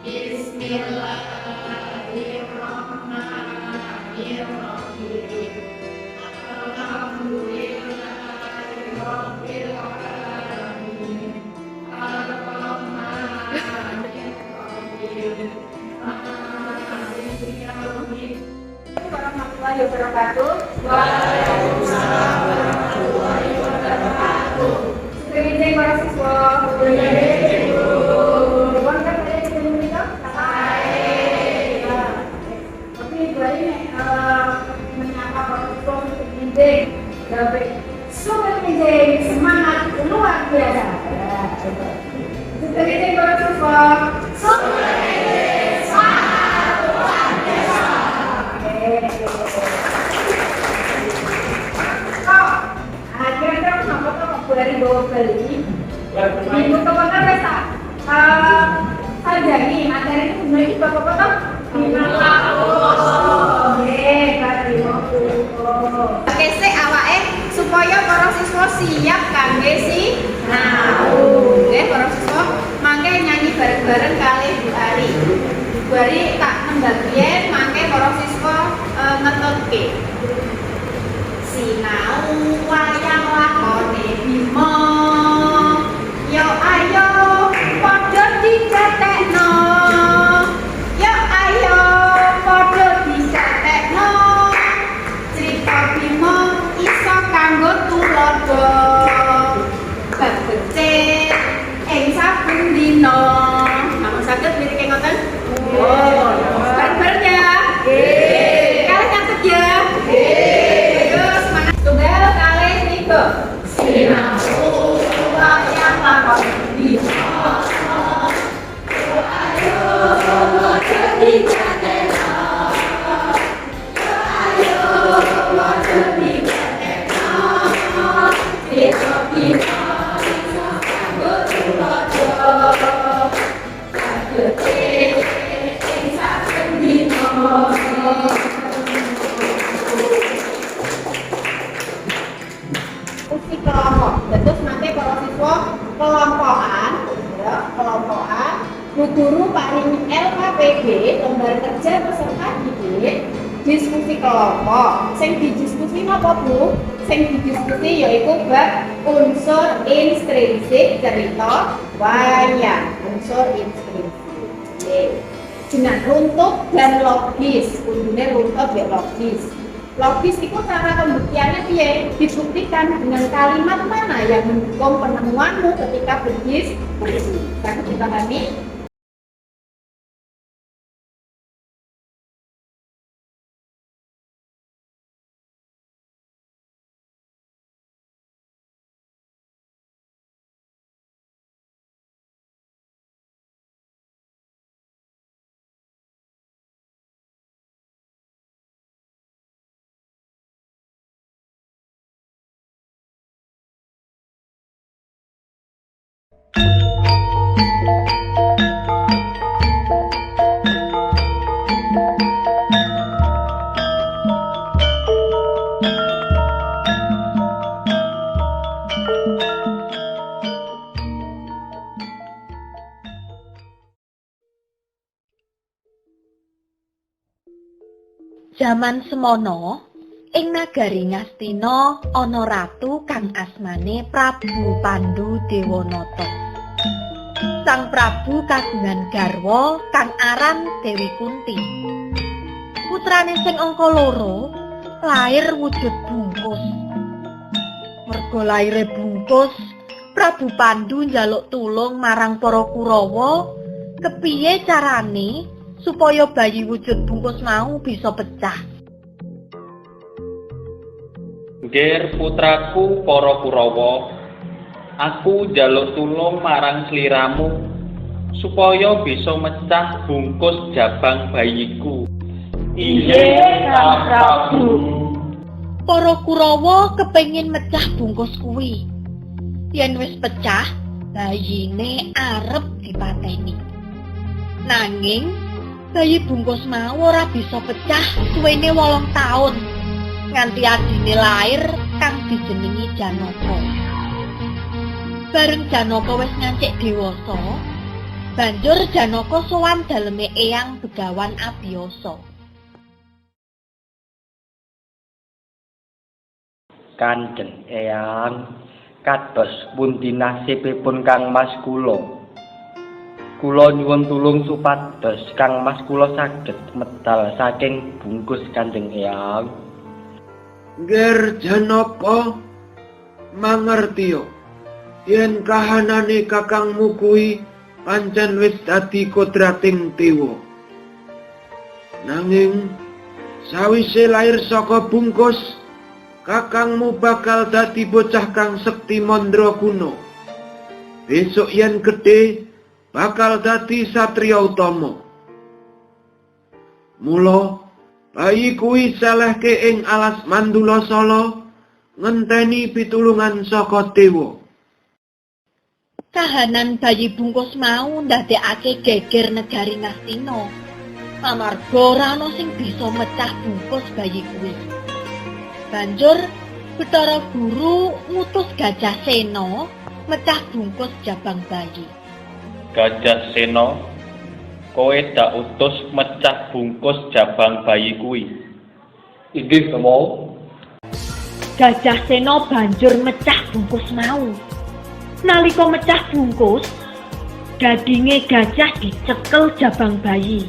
Bismillahirrahmanirrahim. Alhamdulillahirabbil alamin. Ar-Rahmanir-Rahim. Maliki yaumiddin. Warahmatullahi wabarakatuh. Waalaikumsalam warahmatullahi wabarakatuh. Sekalian para siswa, super penting, semangat luar biasa. Sebagai para siswa, super penting, semangat luar biasa. Kira-kira kenapa tuh dari bawa beli? Minggu kemudian pesta. Saja nih, materi itu sebenarnya bapak-bapak Oke, awake supaya para siswa siap kangge sinau. Nggih, para siswa mangke nyanyi bareng-bareng kali Bu Ari. Bu Ari tak nembang yen mangke para siswa ngetutke. Sinau wayang lakone Bima. Yo ayo padha dicetekno. Yo ayo padha dicetekno. Crita Bima iso kanggo tuladha. Bab becik ing saben dina. Namun saged lirike ngoten? Oh, bareng ya. Nggih. Kalian nyatet ya? Nggih. Ayo semangat tunggal kali 3. Sinau wayang lakone Bima. Yo ayo padha dicetekno. Yo ayo padha dicetekno. Crita Bima iso kanggo tuladha. Bab becik ing saben dina. Fungsi kelompok. Terus nanti para siswa kelompokan, ya, kelompokan. Bu Guru paring LKPD lembar kerja peserta didik diskusi kelompok. Sing didiskusi napa Bu? Sing didiskusi yaiku bab unsur intrinsik cerita wayang. Unsur intrinsik. Dengan runtut dan logis, kudune runtut dan logis. Logis itu cara pembuktiannya piye? Dibuktikan dengan kalimat mana yang mendukung penemuanmu ketika berdiskusi. Bisa dipahami? Zaman semono, ing nagari Ngastina ana ratu kang asmane Prabu Pandhu Dewanata. Sang Prabu kagungan garwa kang aran Dewi Kunti. Putrane sing angka 2 lair wujud bungkus. Merga laire bungkus, Prabu Pandhu njaluk tulung marang para Kurawa kepiye carane supaya bayi wujud bungkus mau bisa pecah. Nggih putraku para Kurawa, aku njaluk tulung marang sliramu supaya bisa mecah bungkus jabang bayiku. Inggih, Kang Prabu. Para Kurawa kepengin mecah bungkus kuwi. Yen wis pecah, bayine arep dipateni. Nanging bayi bungkus mau ora bisa pecah suwene 8 taun nganti adine lair kang dijenengi Janaka. Bareng Janaka wis ngancik dewasa, Banjur Janaka sowan daleme Eyang Begawan Abiyasa. Kanjeng Eyang, kados pundi nasibipun Kang Mas kula? Kula nyuwun tulung supados Kang Mas kula saged medal saking bungkus Kanjeng Eyang. Nger Janaka mangertiyo yen kahanane kakangmu kuwi pancen wis dadi kodrating dewa. Nanging sawise lair saka bungkus, kakangmu bakal dadi bocah kang sekti mandra kuno. Besok yen gedhe bakal dadi satriya utama. Mula bayi kuwi selehke ing alas Mandula Sala ngenteni pitulungan saka dewa. Kahanan bayi bungkus mau ndadekake geger negari Ngastina. Amarga ora ana sing bisa mecah bungkus bayi kuwi. Banjur Bathara Guru ngutus Gajah Sena mecah bungkus jabang bayi. Gajah Sena, kowe dak utus mecah bungkus jabang bayi kuwi. Inggih kemau. Gajah Sena banjur mecah bungkus mau. Nalika mecah bungkus, gadinge gajah dicekel jabang bayi.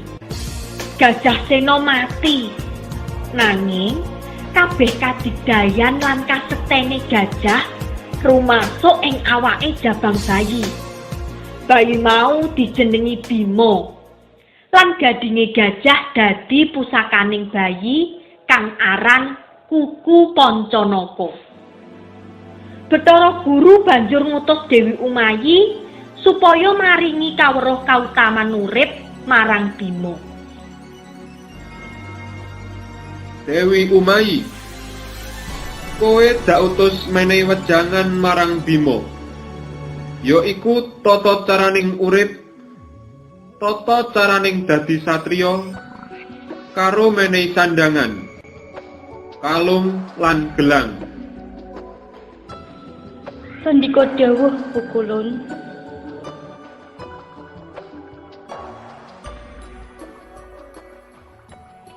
Gajah Sena mati. Nanging kabeh kadigdayan lan kasektene gajah rumasuk ing awake jabang bayi. Bayi mau dijenengi Bima. Lan gadinge gajah dadi pusakaning bayi kang aran Kuku Pancanaka. Bathara Guru banjur ngutus Dewi Umayi supaya maringi kawruh kautaman urip marang Bima. Dewi Umayi, kowe dak utus menehi wejangan marang Bima. Ya iku tata caraning urip, tata caraning dadi satriya, karo menehi sandangan, kalung lan gelang. Sandika dawuh Pukulun.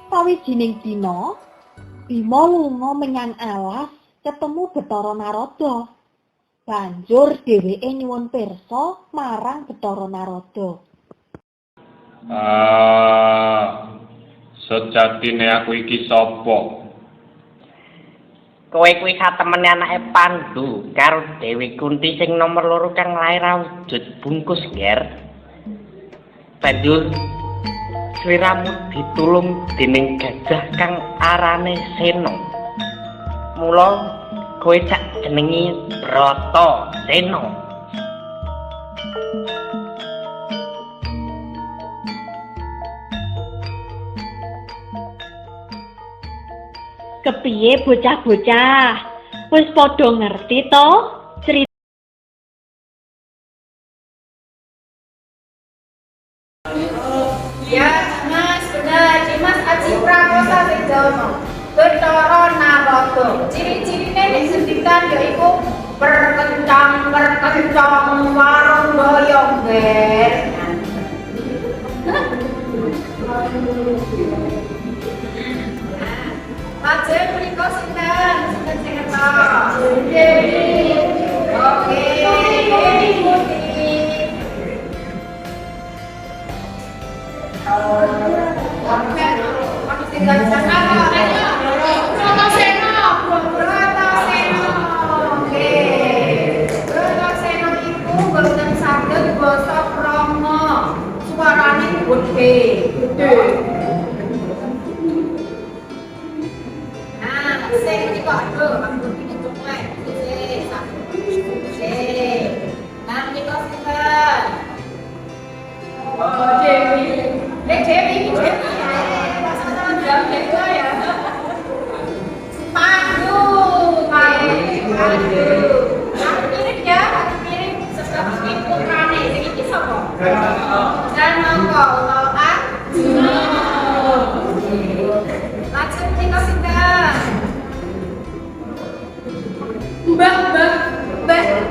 Sawijining dina, Bima lunga menyang alas ketemu Bathara Narada. Banjur dheweke nyuwun pirsa marang Bathara Narada. Sejatine aku iki sapa? Kowe kuwi satemene anake Pandu karo Dewi Kunti sing nomor 2 kang lair awujud bungkus, Nger. Banjur sliramu ditulung dening gajah kang arane Sena. Mula kowe sak jenengi Brata Sena. Kepiye bocah-bocah? Wis padha ngerti to cerita? Ya, Mas, benar. Dimas Aji Prakosa Sejono. Bathara Narada. Ciri-cirine nek sendikan yaiku berkencang warung boyong, Ger. Lajeng menika sinten sing ngertos? Dewi. Oke.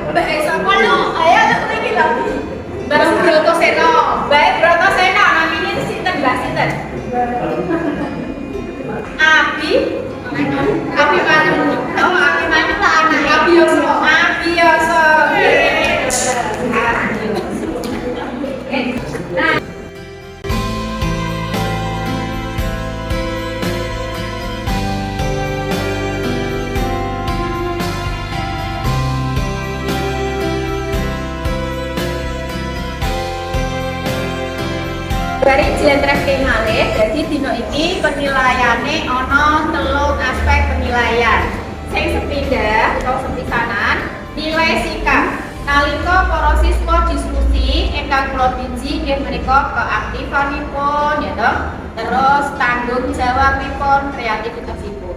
Mbak Esa, ayo, ayo, lagi. Mbak Broto Seno. Baik Brotoseno namine sinten Mbak sinten? Abi Manyu. Oh, Abi Manyu lah anak Abioso. Abioso. Nah, dari jlentrehke malih, dadi dina iki penilaiane ana 3 aspek penilaian. Sing sepindah atau sepisanan, nilai sikap. Nalika para siswa diskusi ingkang kula pinji nggih menika keaktifanipun ya toh, terus tanggung jawabipun, kreativitasipun.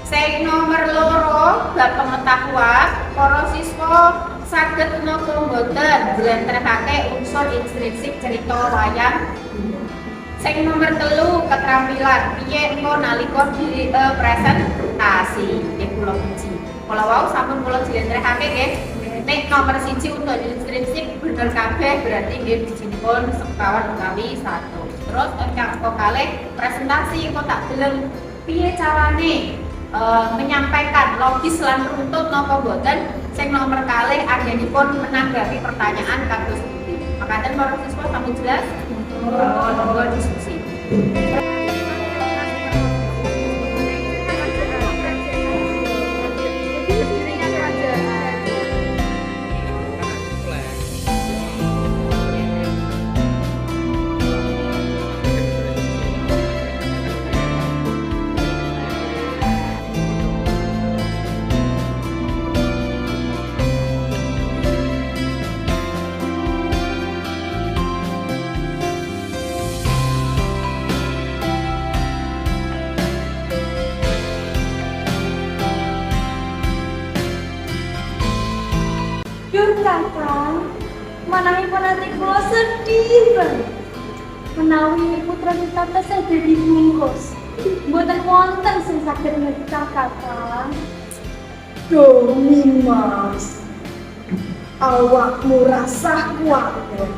Sing nomor 2 bab pengetahuan, para siswa saged napa mboten jlentrehake unsur intrinsik cerita wayang. Sing nomor 3 keterampilan, piye engko nalika di presentasi nggih kula puji. Kala wau sampun kula jlentrehake nggih. Nek nomor 1 untuk intrinsik bener kabeh berarti nggih bijinipun sekawan utawi 1. Terus ingkang kalih presentasi kok tak deleng piye carane menyampaikan logis lan runtut napa boten. Sing nomor kalih anggenipun menanggapi pertanyaan kados pundi. Makaten para siswa sampun jelas? Monggo diskusi. Yur kakang, manahipun ati kula sedih banget. Menawi putra kita tesih dadi bungkus, mboten wonten sing saged ngecah kakang. Domimas, awakmu rasah kuwatir.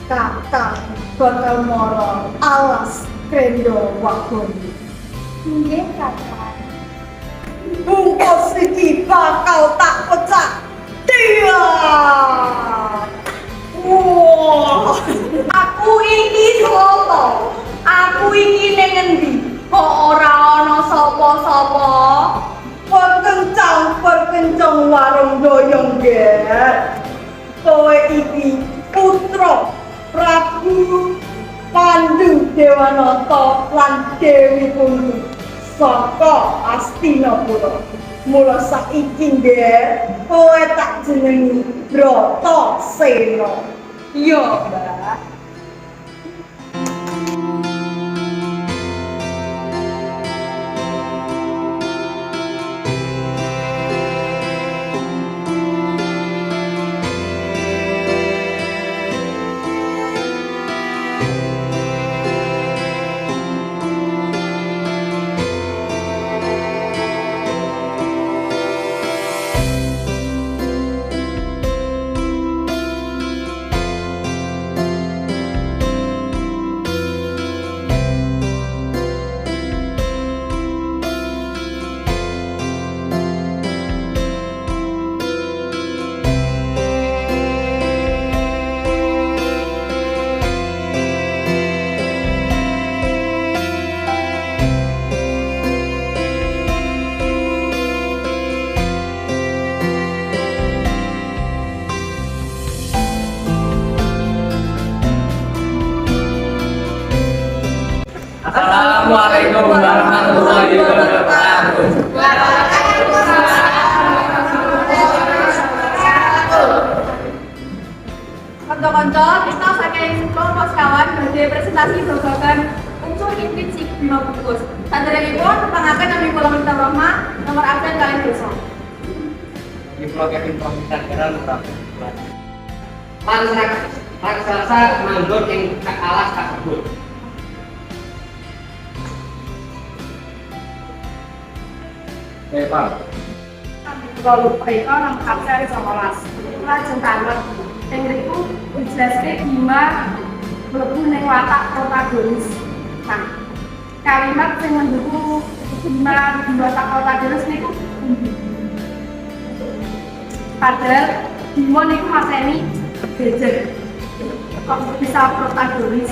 Kakang bakal mara alas krendo wagoni. Nggih kakang. Bungkus iki bakal tak pecah. Dia. Wah, aku iki sopo? Aku iki ning endi? Kok ora ana sapa-sapa? Perkencang warung doyong nggih. Kowe iki putra Prabu Pandu Dewanata lan Dewi Kunti saka Astinapura. Mula saiki nggih kowe tak jenengi Bratasena. Iya, Mbak. Assalamualaikum warahmatullahi wabarakatuh. Kanca-kanca, kita saking kelompok sekawan badhe presentasi babagan unsur intrinsik bima bungkus. Saderengipun nepangaken nami kula Minta Rahma nomor absen kalih dosa. Diplo Kevin Komputer Kira Lurah. Raksasa manggon ing alas kasebut. Pak. Kalau mereka nang absen 19. Lajeng tamat. Ing riku dijelaske bima mlebu ning watak protagonis. Nah, kalimat sing mendukung kebenaran di watak protagonis niku padahal Bimo niku mateni jajar. Kok bisa protagonis?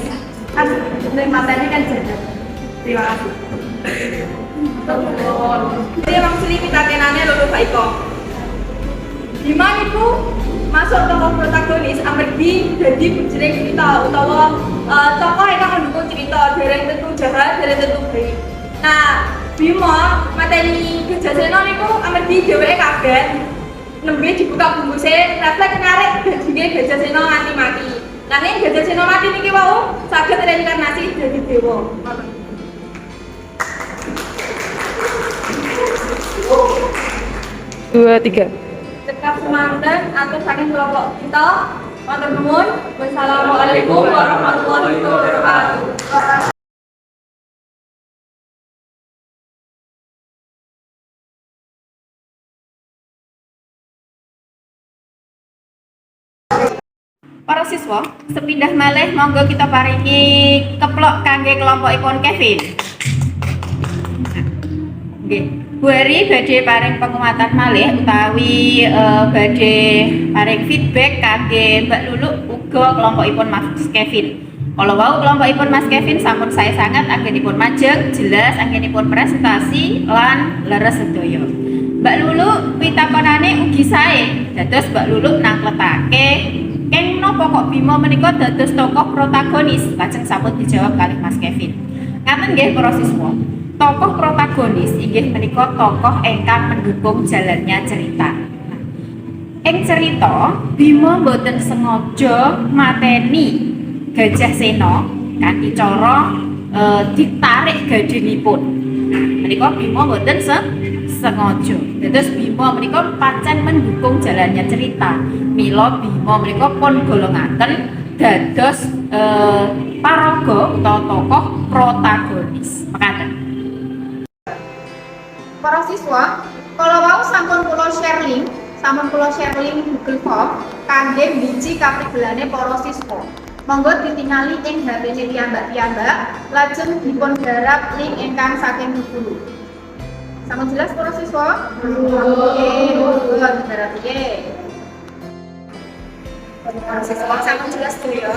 Kan ning mateni kan jajar. Terima kasih. Jadi wong sini pitakenane lho Pak Iko. Bima niku masuk tokoh protagonis amargi dadi bujreng cerita utawa tokoh ingkang mendukung cerita dereng tentu jahat, dereng tentu baik. Nah, Bima mateni Gajasena niku amargi dheweke kaget nembe dibuka bungkuse refleks narik dagingé Gajasena nganti mati. Nanging Gajasena mati niki wau saged reinkarnasi dadi dewa. 2, 3. Cekap semanten atau saking kelompok kita. Matur nuwun. Wassalamualaikum warahmatullahi wabarakatuh. Para siswa, sepindah malih monggo kita paringi keplok kangge kelompokipun Kevin. Nggih. Bu Eri badhe paring pengumuman malih utawi badhe paring feedback kangge Mbak Lulu uga kelompokipun Mas Kevin. Kalau wau kelompokipun Mas Kevin sampun saya sangat anggenipun majeng, jelas anggenipun presentasi lan leres sedaya. Mbak Lulu pitakonane ugi sae. Dados Mbak Lulu nangkletake keng napa kok Bima menika dados tokoh protagonis. Lajeng sampun dijawab kalih Mas Kevin. Ngaten nggih para siswa. Tokoh protagonis inggih menika tokoh ingkang mendukung jalannya cerita. Nah, ing cerita Bima boten sengaja mateni Gajasena kanthi cara ditarik gadinipun. Nah, menika Bima boten sengaja. Dados Bima menika pancen mendukung jalannya cerita. Mila Bima menika pun golongaken dados paraga utawa tokoh protagonis. Mekaten. Para siswa, kalau mau sampun kula share link Google Form kangge biji kaprigelane para siswa. Monggo ditingali ing HP-ne piyambak-piyambak, lajeng dipun garap link ingkang saking Google. Sampun jelas para siswa? Oke, monggo garap piye. Para siswa sampun jelas sedaya.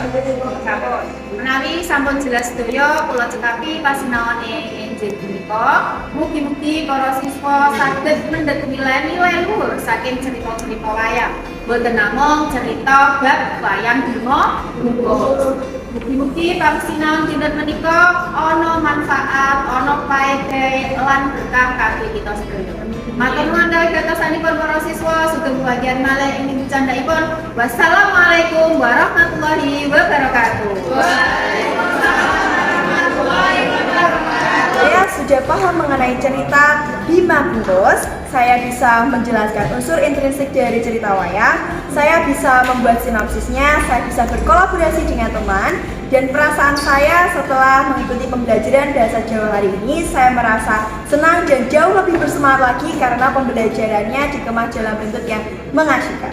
Sampun. Menawi sampun jelas sedaya, kula cekapi pasinaone Injil punika. Mugi-mugi para siswa saged mendhet nilai-nilai luhur saking cerita-cerita wayang. Boten namung cerita bab wayang Bima Bungkus. Mugi-mugi pasinaon dinten menika ana manfaat, ana paedahe lan berkah kangge kita sedaya. Matur nuwun gatosanipun para siswa, sugeng bagian malih ing candhaipun. Wassalamualaikum warahmatullahi wabarakatuh. Saya sudah paham mengenai cerita Bima Bungkus. Saya bisa menjelaskan unsur intrinsik dari cerita wayang. Saya bisa membuat sinopsisnya. Saya bisa berkolaborasi dengan teman. Dan perasaan saya setelah mengikuti pembelajaran bahasa Jawa hari ini, saya merasa senang dan jauh lebih bersemangat lagi karena pembelajarannya dikemas dalam bentuk yang mengasyikkan.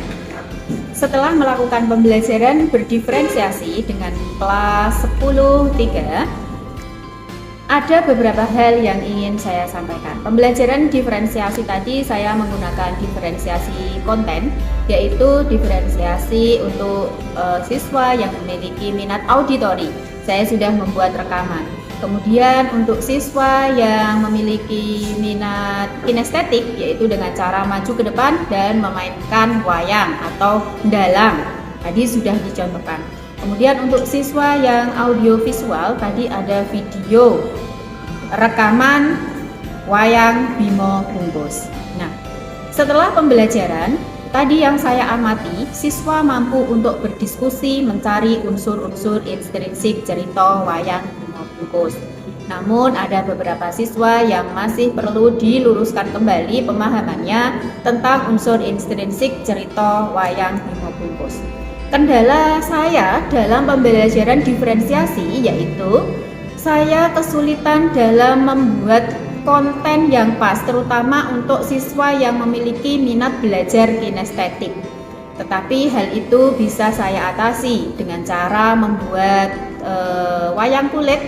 Setelah melakukan pembelajaran berdiferensiasi dengan kelas 10-3, ada beberapa hal yang ingin saya sampaikan. Pembelajaran diferensiasi tadi saya menggunakan diferensiasi konten, yaitu diferensiasi untuk siswa yang memiliki minat auditori. Saya sudah membuat rekaman. Kemudian untuk siswa yang memiliki minat kinestetik, yaitu dengan cara maju ke depan dan memainkan wayang atau dalang, tadi sudah dicontohkan. Kemudian untuk siswa yang audiovisual, tadi ada video rekaman wayang Bima Bungkus. Nah, setelah pembelajaran, tadi yang saya amati, siswa mampu untuk berdiskusi mencari unsur-unsur intrinsik cerita wayang Bima Bungkus. Namun ada beberapa siswa yang masih perlu diluruskan kembali pemahamannya tentang unsur intrinsik cerita wayang Bima Bungkus. Kendala saya dalam pembelajaran diferensiasi yaitu saya kesulitan dalam membuat konten yang pas, terutama untuk siswa yang memiliki minat belajar kinestetik. Tetapi hal itu bisa saya atasi dengan cara membuat wayang kulit,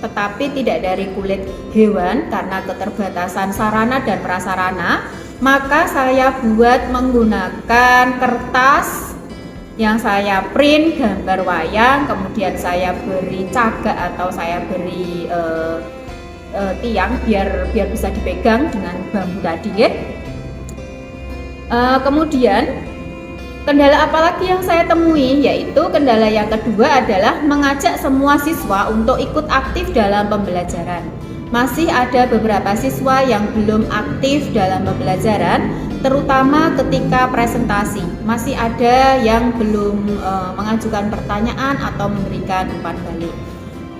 tetapi tidak dari kulit hewan karena keterbatasan sarana dan prasarana. Maka saya buat menggunakan kertas yang saya print gambar wayang, kemudian saya beri cagak atau saya beri tiang biar bisa dipegang dengan bambu tadi ya. Kemudian kendala apa lagi yang saya temui, yaitu kendala yang kedua adalah mengajak semua siswa untuk ikut aktif dalam pembelajaran. Masih ada beberapa siswa yang belum aktif dalam pembelajaran, terutama ketika presentasi. Masih ada yang belum mengajukan pertanyaan atau memberikan umpan balik.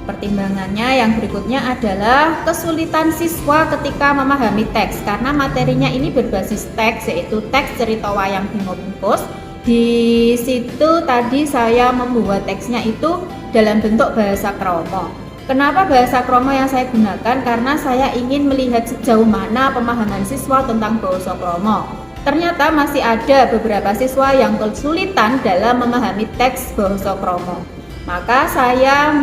Pertimbangannya yang berikutnya adalah kesulitan siswa ketika memahami teks, karena materinya ini berbasis teks, yaitu teks cerita wayang Bima Bungkus. Di situ tadi saya membuat teksnya itu dalam bentuk bahasa kromo. Kenapa bahasa kromo yang saya gunakan? Karena saya ingin melihat sejauh mana pemahaman siswa tentang bahasa kromo. Ternyata masih ada beberapa siswa yang kesulitan dalam memahami teks bahasa kromo. Maka saya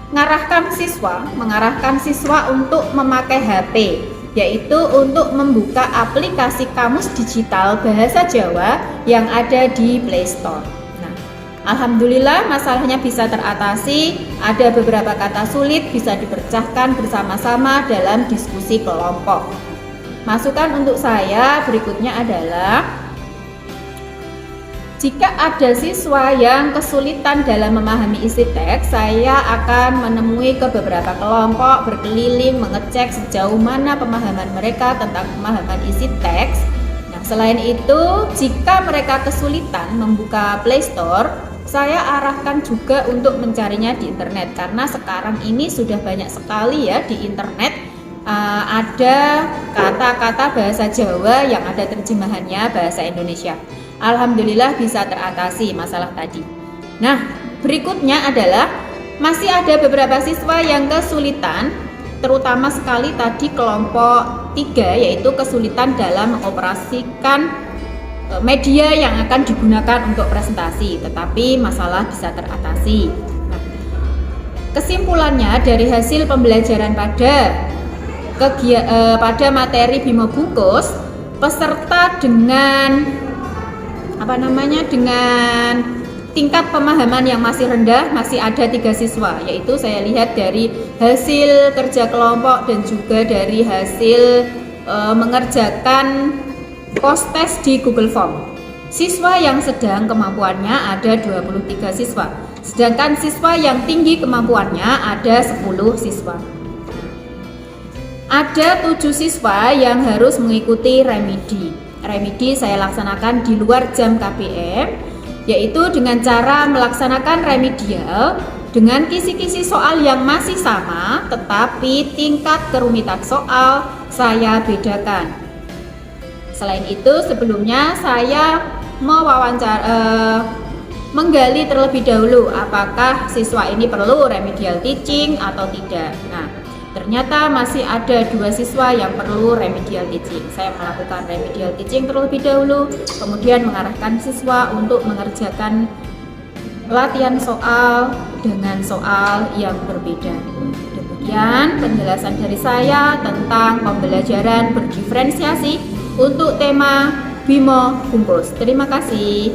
mengarahkan siswa untuk memakai HP, yaitu untuk membuka aplikasi kamus digital bahasa Jawa yang ada di Play Store. Nah, alhamdulillah masalahnya bisa teratasi. Ada beberapa kata sulit bisa dipecahkan bersama-sama dalam diskusi kelompok. Masukan untuk saya berikutnya adalah, jika ada siswa yang kesulitan dalam memahami isi teks, saya akan menemui ke beberapa kelompok, berkeliling, mengecek sejauh mana pemahaman mereka tentang pemahaman isi teks. Nah, selain itu, jika mereka kesulitan membuka Play Store, saya arahkan juga untuk mencarinya di internet, karena sekarang ini sudah banyak sekali ya di internet ada kata-kata bahasa Jawa yang ada terjemahannya bahasa Indonesia. Alhamdulillah bisa teratasi masalah tadi. Nah, berikutnya adalah masih ada beberapa siswa yang kesulitan, terutama sekali tadi kelompok 3, yaitu kesulitan dalam mengoperasikan media yang akan digunakan untuk presentasi, tetapi masalah bisa teratasi. Nah, kesimpulannya dari hasil pembelajaran pada materi Bima Bungkus, peserta dengan dengan tingkat pemahaman yang masih rendah masih ada 3 siswa, yaitu saya lihat dari hasil kerja kelompok dan juga dari hasil mengerjakan post test di Google Form. Siswa yang sedang kemampuannya ada 23 siswa, sedangkan siswa yang tinggi kemampuannya ada 10 siswa. Ada 7 siswa yang harus mengikuti remedi. Remedi saya laksanakan di luar jam KBM, yaitu dengan cara melaksanakan remedial dengan kisi-kisi soal yang masih sama, tetapi tingkat kerumitan soal saya bedakan. Selain itu, sebelumnya saya menggali terlebih dahulu apakah siswa ini perlu remedial teaching atau tidak. Nah, ternyata masih ada 2 siswa yang perlu remedial teaching. Saya melakukan remedial teaching terlebih dahulu, kemudian mengarahkan siswa untuk mengerjakan latihan soal dengan soal yang berbeda. Demikian penjelasan dari saya tentang pembelajaran berdiferensiasi untuk tema Bima Bungkus. Terima kasih.